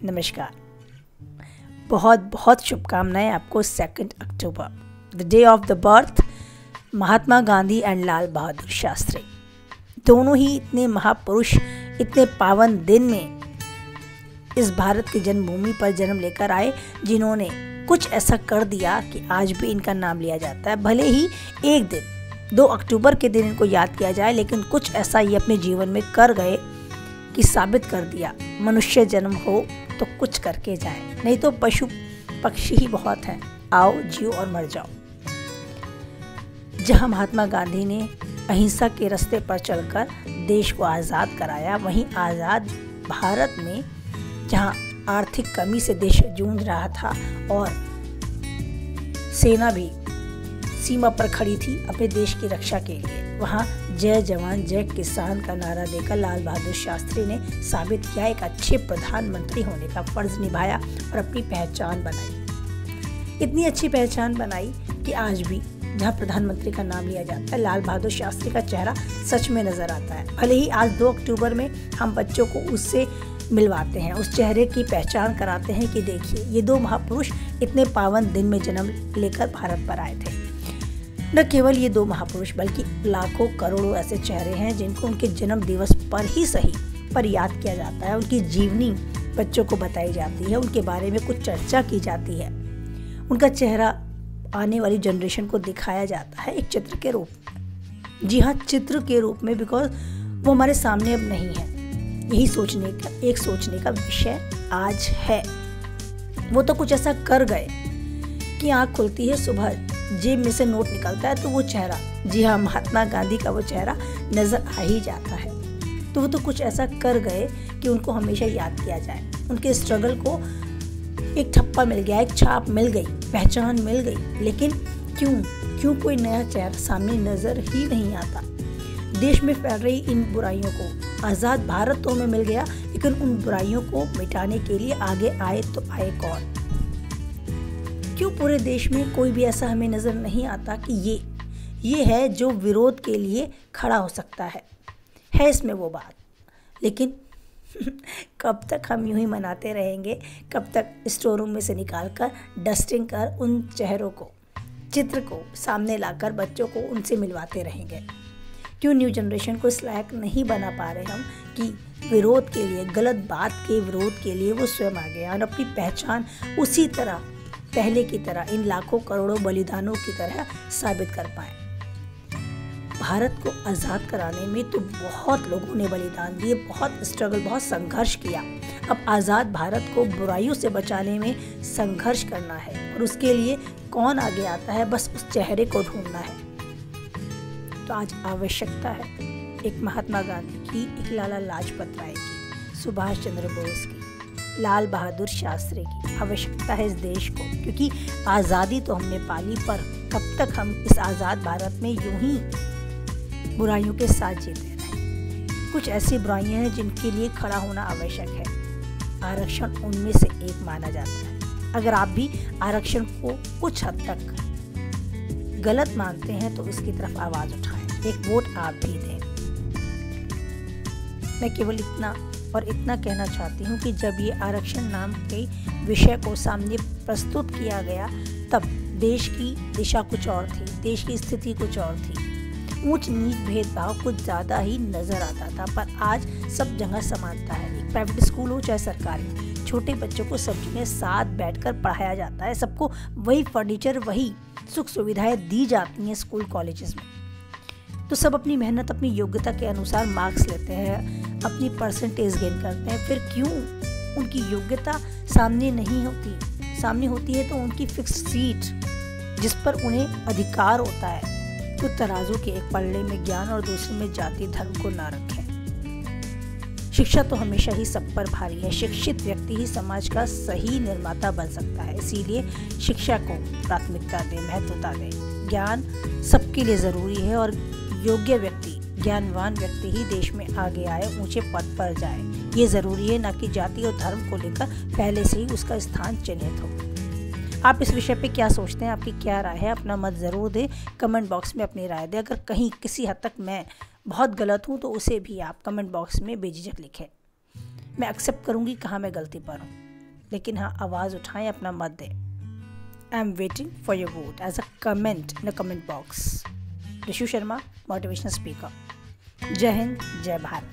नमस्कार। बहुत बहुत शुभकामनाएं आपको 2 अक्टूबर, the day of the birth Mahatma Gandhi and Lal Bahadur Shastri. दोनों ही इतने महापुरुष इतने पावन दिन में इस भारत की जन्मभूमि पर जन्म लेकर आए, जिन्होंने कुछ ऐसा कर दिया कि आज भी इनका नाम लिया जाता है। भले ही एक दिन 2 अक्टूबर के दिन इनको याद किया जाए, लेकिन कुछ ऐसा ये अपने जीवन में कर गए कि साबित कर दिया मनुष्य जन्म हो तो कुछ करके जाए, नहीं तो पशु पक्षी ही बहुत हैं। आओ जियो और मर जाओ। जहां महात्मा गांधी ने अहिंसा के रास्ते पर चलकर देश को आज़ाद कराया, वहीं आज़ाद भारत में जहां आर्थिक कमी से देश जूझ रहा था और सेना भी सीमा पर खड़ी थी अपने देश की रक्षा के लिए, वहां जय जवान जय किसान का नारा देकर लाल बहादुर शास्त्री ने साबित किया, एक अच्छे प्रधानमंत्री होने का फर्ज निभाया और अपनी पहचान बनाई। इतनी अच्छी पहचान बनाई कि आज भी जहां प्रधानमंत्री का नाम लिया जाता है, लाल बहादुर शास्त्री का चेहरा सच में नजर आता है। भले ही आज 2 अक्टूबर में हम बच्चों को उससे मिलवाते हैं, उस चेहरे की पहचान कराते हैं कि देखिए ये 2 महापुरुष इतने पावन दिन में जन्म लेकर भारत पर आए थे। न केवल ये 2 महापुरुष बल्कि लाखों करोड़ों ऐसे चेहरे हैं जिनको उनके जन्म दिवस पर ही सही पर याद किया जाता है। उनकी जीवनी बच्चों को बताई जाती है, उनके बारे में कुछ चर्चा की जाती है, उनका चेहरा आने वाली जनरेशन को दिखाया जाता है एक चित्र के रूप में। जी हाँ, चित्र के रूप में, बिकॉज वो हमारे सामने अब नहीं है। यही सोचने का विषय आज है। वो तो कुछ ऐसा कर गए कि आँख खुलती है, सुबह जेब में से नोट निकलता है तो वो चेहरा, जी हाँ, महात्मा गांधी का वो चेहरा नजर आ ही जाता है। तो वो तो कुछ ऐसा कर गए कि उनको हमेशा याद किया जाए। उनके स्ट्रगल को एक ठप्पा मिल गया, एक छाप मिल गई, पहचान मिल गई, लेकिन क्यों कोई नया चेहरा सामने नजर ही नहीं आता। देश में फैल रही इन बुराइयों को आज़ाद भारत तो में मिल गया, लेकिन उन बुराइयों को मिटाने के लिए आगे आए तो आए कौन? क्यों पूरे देश में कोई भी ऐसा हमें नजर नहीं आता कि ये है जो विरोध के लिए खड़ा हो सकता है इसमें वो बात। लेकिन कब तक हम यूं ही मनाते रहेंगे? कब तक स्टोर रूम में से निकालकर डस्टिंग कर उन चेहरों को, चित्र को सामने लाकर बच्चों को उनसे मिलवाते रहेंगे? क्यों न्यू जनरेशन को इस लायक नहीं बना पा रहे हम कि विरोध के लिए, गलत बात के विरोध के लिए वो स्वयं आगे आए और अपनी पहचान उसी तरह, पहले की तरह, इन लाखों करोड़ों बलिदानों की तरह साबित कर पाए। भारत को आज़ाद कराने में तो बहुत लोगों ने बलिदान दिए, बहुत स्ट्रगल, बहुत संघर्ष किया। अब आज़ाद भारत को बुराइयों से बचाने में संघर्ष करना है और उसके लिए कौन आगे आता है? बस उस चेहरे को ढूंढना है। तो आज आवश्यकता है एक महात्मा गांधी की, एक लाला लाजपत राय की, सुभाष चंद्र बोस की, लाल बहादुर शास्त्री की आवश्यकता है इस देश को, क्योंकि आज़ादी तो हमने पाली, पर कब तक हम इस आज़ाद भारत में यूं ही बुराइयों के साथ जीते रहें? कुछ ऐसी बुराइयां हैं जिनके लिए खड़ा होना आवश्यक है। आरक्षण उनमें से एक माना जाता है। अगर आप भी आरक्षण को कुछ हद तक गलत मानते हैं तो इसकी तरफ आवाज उठाएं, एक वोट आप भी दें। मैं केवल इतना कहना चाहती हूँ कि जब ये आरक्षण नाम के विषय को सामने प्रस्तुत किया गया, तब देश की दिशा कुछ और थी, देश की स्थिति कुछ और थी। ऊंच नीच भेदभाव कुछ ज़्यादा ही नजर आता था, पर आज सब जगह समानता है। एक प्राइवेट स्कूल हो चाहे सरकारी, छोटे बच्चों को सब जगह साथ बैठकर पढ़ाया जाता है। सबको वही फर्नीचर, वही सुख सुविधाएं दी जाती हैं स्कूल कॉलेजेस में। तो सब अपनी मेहनत, अपनी योग्यता के अनुसार मार्क्स लेते हैं, अपनी परसेंटेज गेन करते हैं। फिर क्यों उनकी योग्यता सामने नहीं होती? सामने होती है तो उनकी फिक्स सीट जिस पर उन्हें अधिकार होता है। तो तराजू के एक पल्ले में ज्ञान और दूसरे में जाति धर्म को ना रखें। शिक्षा तो हमेशा ही सब पर भारी है। शिक्षित व्यक्ति ही समाज का सही निर्माता बन सकता है। इसीलिए शिक्षा को प्राथमिकता दें, महत्वता दें। ज्ञान सबके लिए ज़रूरी है और योग्य व्यक्ति, ज्ञानवान व्यक्ति ही देश में आगे आए, ऊंचे पद पर जाए। ये ज़रूरी है, ना कि जाति और धर्म को लेकर पहले से ही उसका स्थान चिन्हित हो। आप इस विषय पे क्या सोचते हैं? आपकी क्या राय है? अपना मत ज़रूर दें, कमेंट बॉक्स में अपनी राय दें। अगर कहीं किसी हद तक मैं बहुत गलत हूँ तो उसे भी आप कमेंट बॉक्स में बेझिझक लिखें। मैं एक्सेप्ट करूँगी कहाँ मैं गलती पर हूँ। लेकिन हाँ, आवाज़ उठाएं, अपना मत दें। I am waiting for your vote as a comment in the comment box. Rishu Sharma, motivational speaker. जय हिंद, जय भारत।